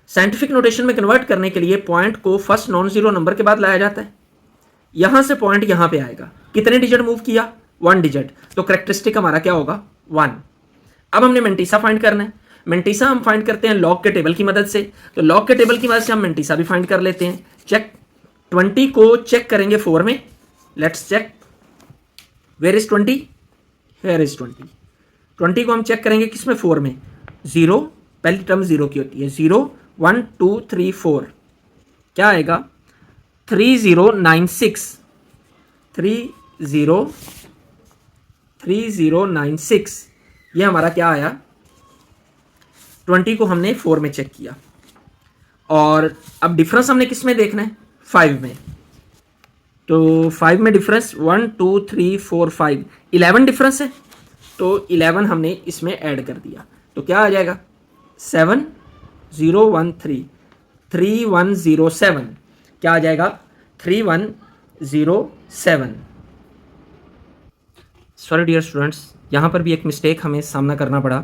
साइंटिफिक नोटेशन में कन्वर्ट करने के लिए पॉइंट को फर्स्ट नॉन जीरो नंबर के बाद लाया जाता है। यहां से पॉइंट यहां पे आएगा, कितने डिजिट मूव किया 1 डिजिट, तो करेक्टरिस्टिक हमारा क्या होगा 1। अब हमने मेंटिसा फाइंड करना है। मेंटिसा हम फाइंड करते हैं लॉग के टेबल की मदद से। तो लॉग के टेबल की मदद से हम मेंटिसा भी फाइंड कर लेते हैं। चेक 20 को चेक करेंगे 4 में। Let's check where is 20, here is 20 को हम चेक करेंगे किसमें 4 में। 0 पहली टर्म 0 की होती है। 0 1 2 3 4 क्या आएगा 3096 ये हमारा क्या आया। 20 को हमने 4 में चेक किया, और अब डिफरेंस हमने किस में देखना है 5 में। तो 5 में डिफरेंस 1 2 3 4 5 11 डिफरेंस है, तो 11 हमने इसमें ऐड कर दिया, तो क्या आ जाएगा 7013 3107 क्या आ जाएगा 3107। सॉरी डियर स्टूडेंट्स, यहाँ पर भी एक मिस्टेक हमें सामना करना पड़ा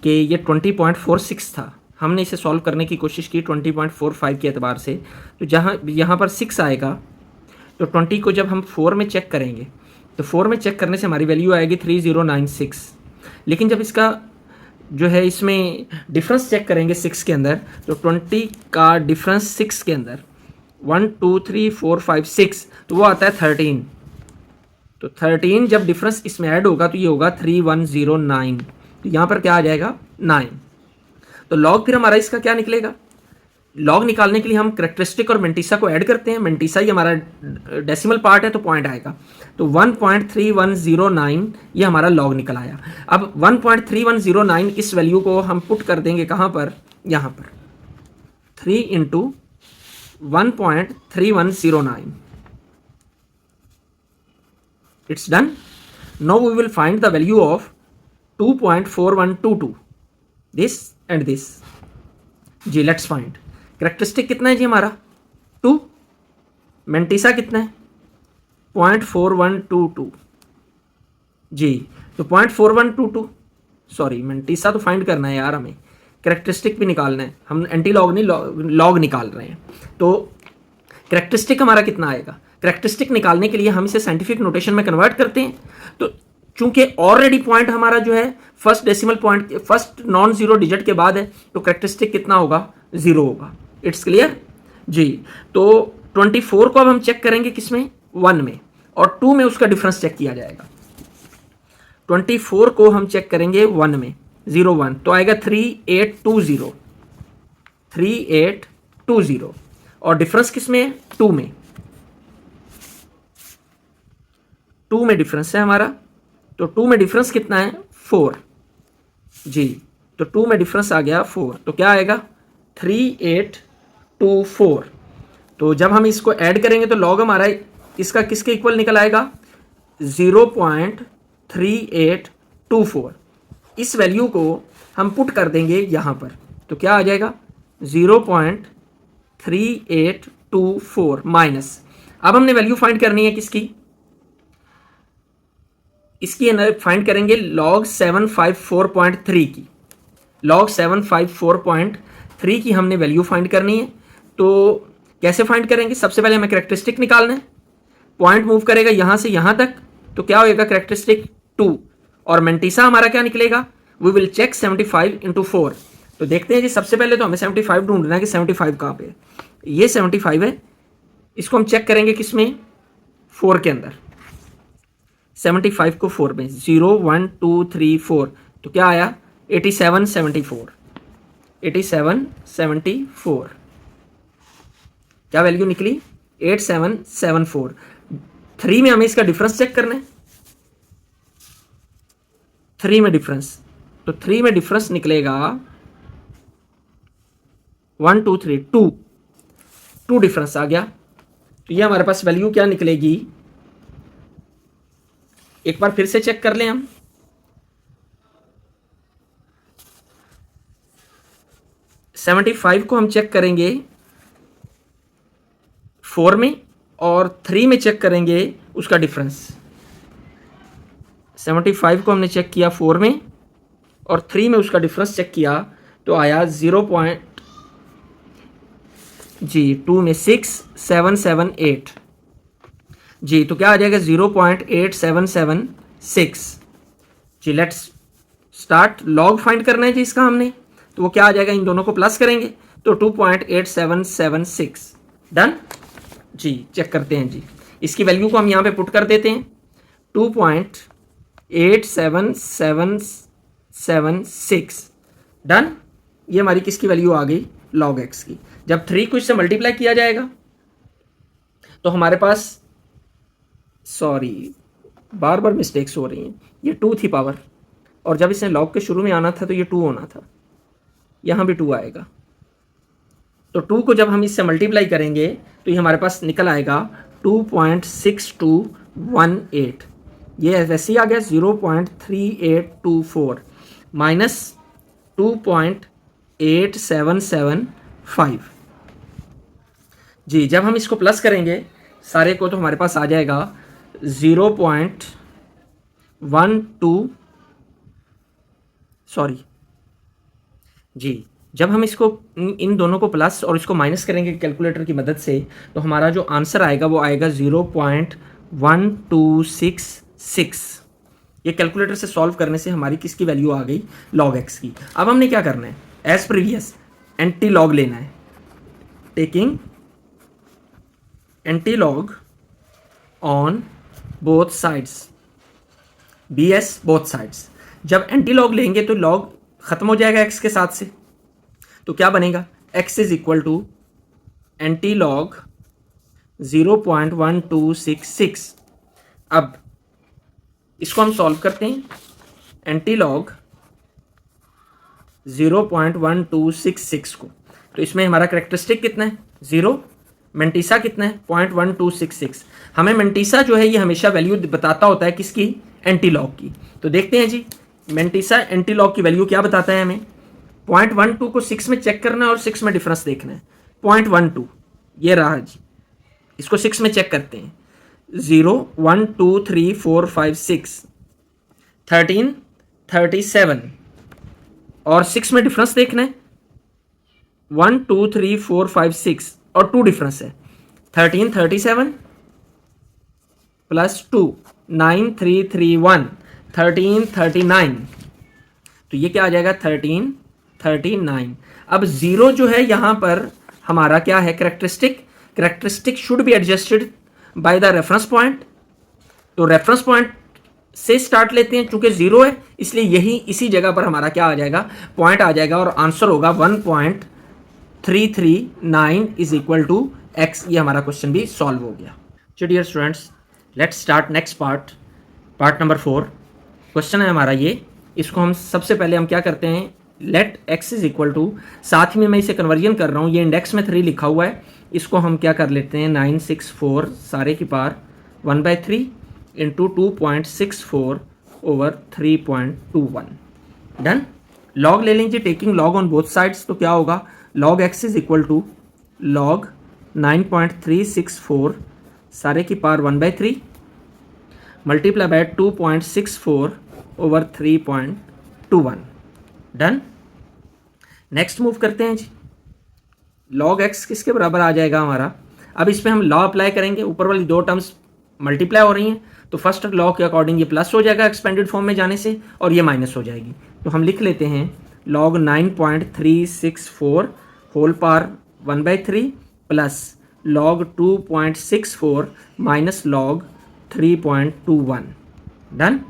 कि ये 20.46 था। हमने इसे सॉल्व करने की कोशिश की 20.45 के एतबार से, तो जहाँ यहाँ पर 6 आएगा, तो 20 को जब हम 4 में चेक करेंगे तो 4 में चेक करने से हमारी वैल्यू आएगी 3096। लेकिन जब इसका जो है इसमें डिफरेंस चेक करेंगे 6 के अंदर, तो 20 का डिफरेंस 6 के अंदर 1 2 3 4 5 6, तो वो आता है 13। तो 13 जब डिफरेंस इसमें ऐड होगा तो ये होगा 3109। तो यहाँ पर क्या आ जाएगा 9। तो लॉग फिर हमारा इसका क्या निकलेगा, लॉग निकालने के लिए हम करेक्टरिस्टिक और मेंटिसा को ऐड करते हैं। मेंटिसा ही हमारा डेसिमल पार्ट है तो पॉइंट आएगा। तो 1.3109 ये हमारा लॉग निकल आया। अब 1.3109 इस वैल्यू को हम पुट कर देंगे कहाँ पर, यहाँ पर 3 into 1.3109। It's done. Now we will find the value of 2.4122, this and this. जी लेट्स फाइंड। करेक्टरिस्टिक कितना है जी हमारा 2, मेंटिसा कितना है 0.4122 जी। तो 0.4122, सॉरी मेंटिसा तो फाइंड करना है यार, हमें करेक्टरिस्टिक भी निकालना है, हम एंटी लॉग नहीं लॉग निकाल रहे हैं। तो करेक्टरिस्टिक हमारा कितना आएगा, करेक्टरिस्टिक निकालने के लिए हम इसे साइंटिफिक नोटेशन में कन्वर्ट करते हैं। तो चूंकि ऑलरेडी पॉइंट हमारा जो है first decimal point first non zero digit के बाद है, तो करेक्टरिस्टिक कितना होगा 0 होगा। इट्स क्लियर जी। तो 24 को अब हम चेक करेंगे किसमें 1 में, और 2 में उसका डिफरेंस चेक किया जाएगा। 24 को हम चेक करेंगे 1 में 0 1, तो आएगा 3820 3820, और डिफरेंस किसमें है 2 में, 2 में डिफरेंस है हमारा। तो 2 में डिफरेंस कितना है 4 जी। तो 2 में डिफरेंस आ गया 4, तो क्या आएगा 3824। तो जब हम इसको ऐड करेंगे तो लॉग हमारा इसका किसके इक्वल निकल आएगा 0.3824। इस वैल्यू को हम पुट कर देंगे यहाँ पर, तो क्या आ जाएगा 0.3824 माइनस, अब हमने वैल्यू फाइंड करनी है किसकी, इसकी फाइंड करेंगे लॉग 754.3 की। लॉग 754.3 की हमने वैल्यू फाइंड करनी है। तो कैसे फाइंड करेंगे, सबसे पहले हमें करेक्टरिस्टिक निकालना है। पॉइंट मूव करेगा यहाँ से यहाँ तक, तो क्या होगा करेक्टरिस्टिक 2, और मेंटिसा हमारा क्या निकलेगा, वी विल चेक 75 इंटू 4। तो देखते हैं जी, सबसे पहले तो हमें 75 ढूंढना है कि 75 कहाँ पे है। ये 75 है, इसको हम चेक करेंगे किसमें 4 के अंदर। 75 को 4 में 0 1 2 3 4, तो क्या आया 8774 8774, क्या वैल्यू निकली 8774। 3 में हमें इसका डिफरेंस चेक करना है, 3 में डिफरेंस, तो 3 में डिफरेंस निकलेगा 1 2 3 2 डिफरेंस आ गया। तो ये हमारे पास वैल्यू क्या निकलेगी, एक बार फिर से चेक कर लें हम। 75 को हम चेक करेंगे 4 में, और 3 में चेक करेंगे उसका डिफरेंस। 75 को हमने चेक किया 4 में, और 3 में उसका डिफरेंस चेक किया, तो आया 2 में 6778 जी। तो क्या आ जाएगा 0.8776 जी। Let's start. लॉग फाइंड करना है जी इसका हमने, तो वो क्या आ जाएगा, इन दोनों को प्लस करेंगे तो 2.8776 डन जी। चेक करते हैं जी, इसकी वैल्यू को हम यहाँ पे पुट कर देते हैं 2.8776 डन। ये हमारी किसकी वैल्यू आ गई log x की। जब 3 को इससे मल्टीप्लाई किया जाएगा तो हमारे पास, सॉरी बार बार मिस्टेक्स हो रही हैं, ये 2 थी पावर, और जब इसे लॉग के शुरू में आना था तो ये 2 होना था, यहाँ भी 2 आएगा। तो 2 को जब हम इससे मल्टीप्लाई करेंगे तो ये हमारे पास निकल आएगा 2.6218। ये वैसे ही आ गया 0.3824 माइनस 2.8775 जी। जब हम इसको प्लस करेंगे सारे को तो हमारे पास आ जाएगा 0.12 सॉरी जी। जब हम इसको इन दोनों को प्लस और इसको माइनस करेंगे कैलकुलेटर की मदद से, तो हमारा जो आंसर आएगा वो आएगा 0.1266। ये कैलकुलेटर से सॉल्व करने से हमारी किसकी वैल्यू आ गई log x की। अब हमने क्या करना है, एज प्रीवियस एंटी लॉग लेना है, taking anti log on both sides, BS both sides. जब एंटी लॉग लेंगे तो लॉग खत्म हो जाएगा x के साथ से, तो क्या बनेगा, x is equal to anti log 0.1266। अब इसको हम सॉल्व करते हैं, एंटी लॉग 0.1266 को, तो इसमें हमारा करेक्टरिस्टिक कितना है 0, मेंटिसा कितना है 0.1266। हमें मेंटिसा जो है ये हमेशा वैल्यू बताता होता है किसकी, एंटी लॉग की। तो देखते हैं जी, मेंटिसा एंटी लॉग की वैल्यू क्या बताता है हमें, 0.12 को 6 में चेक करना है और 6 में डिफरेंस देखना है। 0.12 ये रहा जी, इसको 6 में चेक करते हैं, 0 1 2 3 4 5 6 13 37, और 6 में डिफरेंस देखना है, 1 2 3 4 5 6 और 2 डिफरेंस है, 13 37 प्लस 2 9 3 3 1 13 39, तो ये क्या आ जाएगा 13 39। अब 0 जो है यहाँ पर हमारा क्या है, characteristic should be adjusted by the reference point. तो रेफरेंस पॉइंट से स्टार्ट लेते हैं, चूंकि 0 है इसलिए यही इसी जगह पर हमारा क्या आ जाएगा, पॉइंट आ जाएगा, और आंसर होगा 1.339 इज इक्वल टू x। ये हमारा क्वेश्चन भी सॉल्व हो गया। Dear students, let's start next part number 4। Question है हमारा ये, इसको हम सबसे पहले हम क्या करते हैं, let x is equal to, साथ में मैं इसे कन्वर्जन कर रहा हूँ, ये इंडेक्स में 3 लिखा हुआ है, इसको हम क्या कर लेते हैं 964 सारे की पार 1/3 इंटू 2.64 ओवर 3.21। डन। लॉग ले लीजिए, taking log on both sides, तो क्या होगा, log x is equal to log 9.364 सारे की पार 1/3 multiply by 2.64 over 3.21। Done. Next move करते हैं जी, लॉग x किसके बराबर आ जाएगा हमारा, अब इसमें हम लॉ अप्लाई करेंगे, ऊपर वाली 2 टर्म्स मल्टीप्लाई हो रही हैं, तो फर्स्ट लॉ के अकॉर्डिंग ये प्लस हो जाएगा एक्सपेंडेड फॉर्म में जाने से, और ये माइनस हो जाएगी। तो हम लिख लेते हैं log 9.364 whole power 1/3 plus log 2.64 minus log 3.21। Done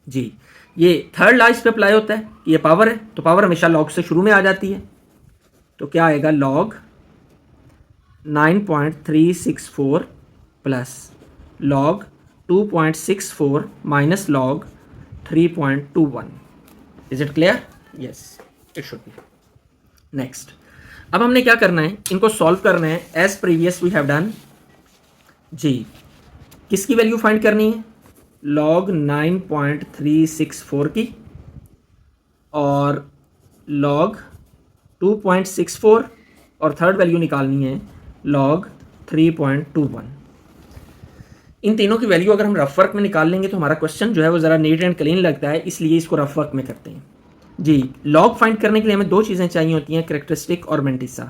जी। ये थर्ड लॉ इस पे अप्लाई होता है, ये पावर है तो पावर हमेशा लॉग से शुरू में आ जाती है, तो क्या आएगा log 9.364 plus log 2.64 minus log 3.21। Is it clear? Yes, it should be. Next, अब हमने क्या करना है, इनको सॉल्व करना है as previous we have done जी। किसकी वैल्यू फाइंड करनी है, लॉग 9.364 की और लॉग 2.64, और थर्ड वैल्यू निकालनी है लॉग 3.21। इन तीनों की वैल्यू अगर हम रफ वर्क में निकाल लेंगे तो हमारा क्वेश्चन जो है वो ज़रा नीट एंड क्लीन लगता है, इसलिए इसको रफ वर्क में करते हैं जी। लॉग फाइंड करने के लिए हमें 2 चीज़ें चाहिए होती हैं, करेक्टरिस्टिक और मेंटिसा।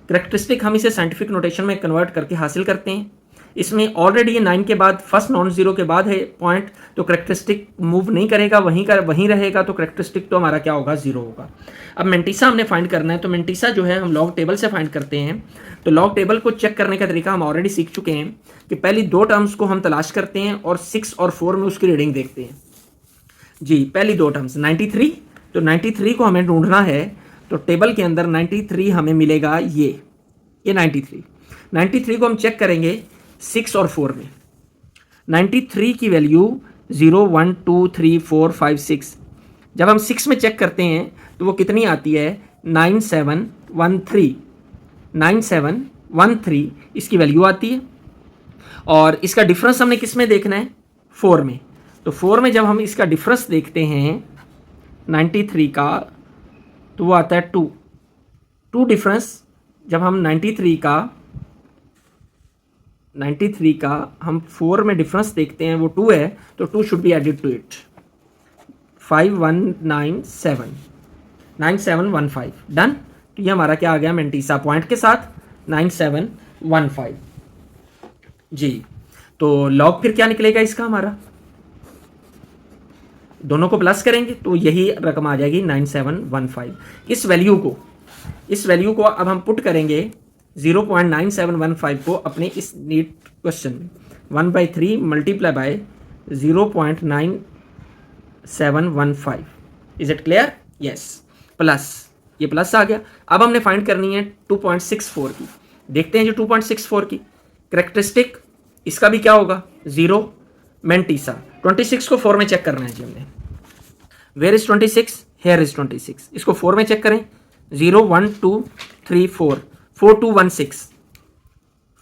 करेक्टरिस्टिक हम इसे साइंटिफिक नोटेशन में कन्वर्ट करके हासिल करते हैं, इसमें ऑलरेडी ये 9 के बाद फर्स्ट नॉन जीरो के बाद है पॉइंट, तो करेक्टरिस्टिक मूव नहीं करेगा, वहीं रहेगा, तो करेक्टरिस्टिक तो हमारा क्या होगा, 0 होगा। अब मेंटिसा हमने फाइंड करना है, तो मेंटिसा जो है हम लॉग टेबल से फाइंड करते हैं। तो लॉग टेबल को चेक करने का तरीका हम ऑलरेडी सीख चुके हैं कि पहली 2 टर्म्स को हम तलाश करते हैं और 6 और 4 में उसकी रीडिंग देखते हैं जी। पहली 2 टर्म्स 93, तो 93 को हमें ढूंढना है, तो टेबल के अंदर 93 हमें मिलेगा, ये 93 को हम चेक करेंगे 6 और 4 में। 93 की वैल्यू 0 1 2 3 4 5 6, जब हम 6 में चेक करते हैं तो वो कितनी आती है, 9713 इसकी वैल्यू आती है, और इसका डिफरेंस हमने किस में देखना है, 4 में। तो 4 में जब हम इसका डिफरेंस देखते हैं 93 का, तो वो आता है 2 डिफरेंस। जब हम 93 का हम 4 में डिफरेंस देखते हैं, वो 2 है, तो 2 should be added to it, 9715। Done. तो ये हमारा क्या आ गया, मेंटिसा पॉइंट के साथ 9715 जी। तो लॉग फिर क्या निकलेगा इसका, हमारा दोनों को प्लस करेंगे तो यही रकम आ जाएगी 9715। इस वैल्यू को अब हम पुट करेंगे 0.9715 को अपने इस नीट क्वेश्चन में 1/3 multiply bye 0.9715। Is it clear? Yes. Plus ये प्लस आ गया। अब हमने फाइंड करनी है 2.64 की। देखते हैं जो 2.64 की करेक्टरिस्टिक, इसका भी क्या होगा 0 मेंटीसा। 26 को 4 में चेक करना है जी हमने। Where is 26? Here is 26। इसको 4 में चेक करें। 0 1 2 3 4 4216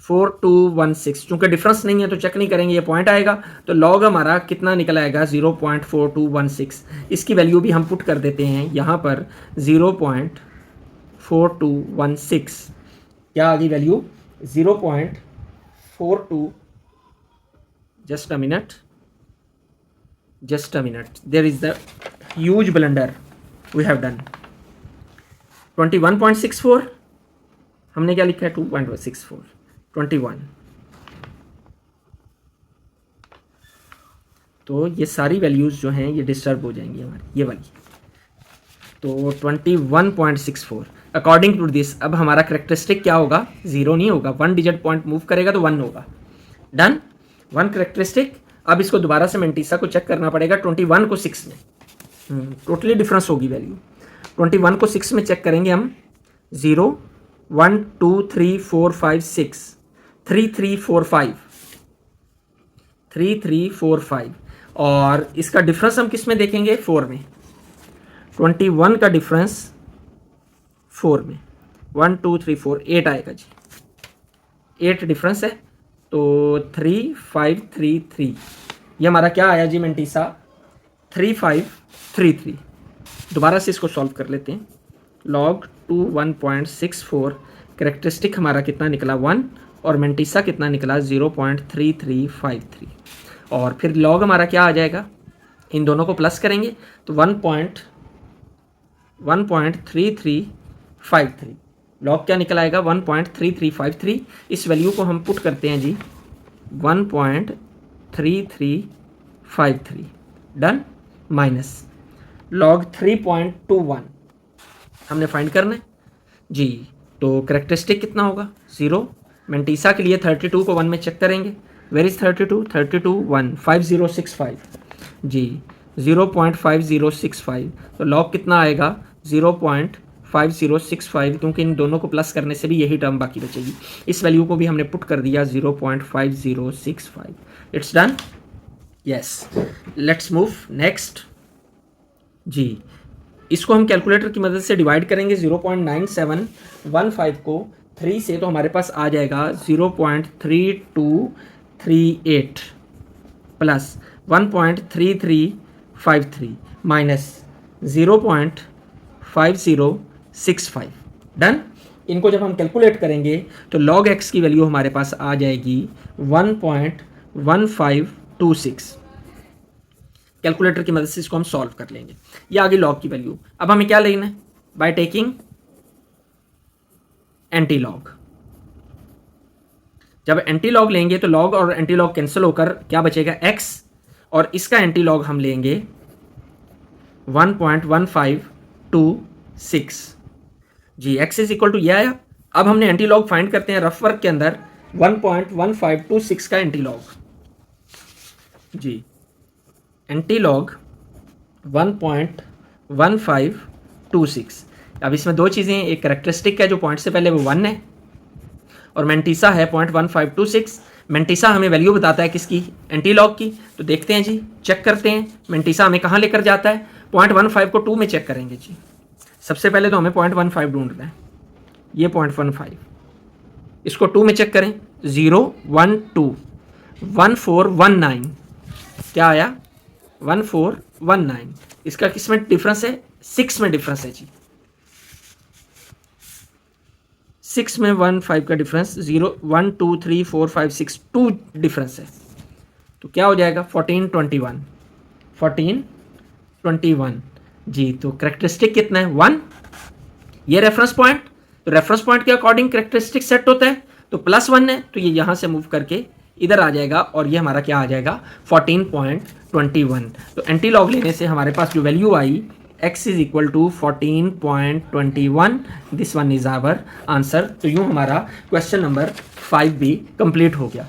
4216। चूंकि डिफरेंस नहीं है तो चेक नहीं करेंगे, ये पॉइंट आएगा तो लॉग हमारा कितना निकल आएगा 0.4216। इसकी वैल्यू भी हम पुट कर देते हैं यहाँ पर 0.4216। क्या आ गई value 0.42। just a minute, there is the huge blunder we have done। 21.64 हमने क्या लिखा है 2.64 21। तो ये सारी वैल्यूज जो हैं ये डिस्टर्ब हो जाएंगी हमारी, ये वाली। तो 21.64 अकॉर्डिंग टू दिस। अब हमारा करेक्टरिस्टिक क्या होगा 0 नहीं होगा, 1 डिजिट पॉइंट मूव करेगा तो 1 होगा। डन। 1 करेक्टरिस्टिक। अब इसको दोबारा से मेंटीसा को चेक करना पड़ेगा 21 को 6 में। टोटली डिफरेंस होगी वैल्यू। 21 को 6 में चेक करेंगे हम। 0 1 2 3 4 5 6 3 3 4 5 3 3 4 5। और इसका डिफरेंस हम किस में देखेंगे 4 में। 21 का डिफरेंस 4 में 1 2 3 4 8 आएगा जी। 8 डिफरेंस है तो 3533। ये हमारा क्या आया जी मेंटीसा 3533। दोबारा से इसको सॉल्व कर लेते हैं। लॉग 21.64 करेक्टरिस्टिक हमारा कितना निकला 1 और मेंटीसा कितना निकला 0.3353। और फिर लॉग हमारा क्या आ जाएगा, इन दोनों को प्लस करेंगे तो 1.3353। लॉग क्या निकल आएगा 1.3353। इस वैल्यू को हम पुट करते हैं जी 1.3353। डन। माइनस लॉग 3.21 हमने फाइंड करना है जी। तो करेक्टरिस्टिक कितना होगा 0। मेंटीसा के लिए 32 को 1 में चेक करेंगे। Where is 32? 32 1 5065 जी 0.5065। तो लॉग कितना आएगा 0.5065, क्योंकि इन दोनों को प्लस करने से भी यही टर्म बाकी बचेगी। इस वैल्यू को भी हमने पुट कर दिया 0.5065। It's done. Yes. Let's move next जी। इसको हम कैलकुलेटर की मदद से डिवाइड करेंगे। 0.9715 को 3 से तो हमारे पास आ जाएगा 0.3238 प्लस 1.3353 माइनस 0.5065। डन। इनको जब हम कैलकुलेट करेंगे तो log x की वैल्यू हमारे पास आ जाएगी 1.1526। कैलकुलेटर की मदद से इसको हम सॉल्व कर लेंगे। ये आगे log की वैल्यू। अब हमें क्या लेना है बाय टेकिंग एंटी लॉग। जब एंटी लॉग लेंगे तो log और एंटी लॉग कैंसिल होकर क्या बचेगा x, और इसका एंटी लॉग हम लेंगे 1.1526 जी। x इज इक्वल टू ये आया। अब हमने एंटी लॉग फाइंड करते हैं रफ वर्क के अंदर 1.1526 का एंटी लॉग जी। Anti log 1.1526। अब इसमें दो चीज़ें, एक करेक्टरिस्टिक है जो पॉइंट से पहले वो 1 है और मेंटीसा है 0.1526। मेंटीसा हमें वैल्यू बताता है किसकी एंटी लॉग की। तो देखते हैं जी, चेक करते हैं मेंटीसा हमें कहाँ लेकर जाता है। 0.15 को 2 में चेक करेंगे जी। सबसे पहले तो हमें 0.15 ढूंढना है। ये 0.15 इसको 2 में चेक करें। 0 1 2 1419 क्या आया 1419। इसका किस में डिफरेंस है 6 में डिफरेंस है जी। 6 में 15 का डिफरेंस 0 1 2 3 4 5 6 2 डिफरेंस है। तो क्या हो जाएगा 1421 जी। तो करेक्टरिस्टिक कितना है 1। ये रेफरेंस पॉइंट, तो रेफरेंस पॉइंट के अकॉर्डिंग करेक्टरिस्टिक सेट होता है। तो +1 है तो ये यहाँ से मूव करके इधर आ जाएगा और ये हमारा क्या आ जाएगा 14.21। तो एंटी लॉग लेने से हमारे पास जो वैल्यू आई x is equal to 14.21, this one is our answer. तो यूँ हमारा क्वेश्चन नंबर 5 भी कंप्लीट हो गया।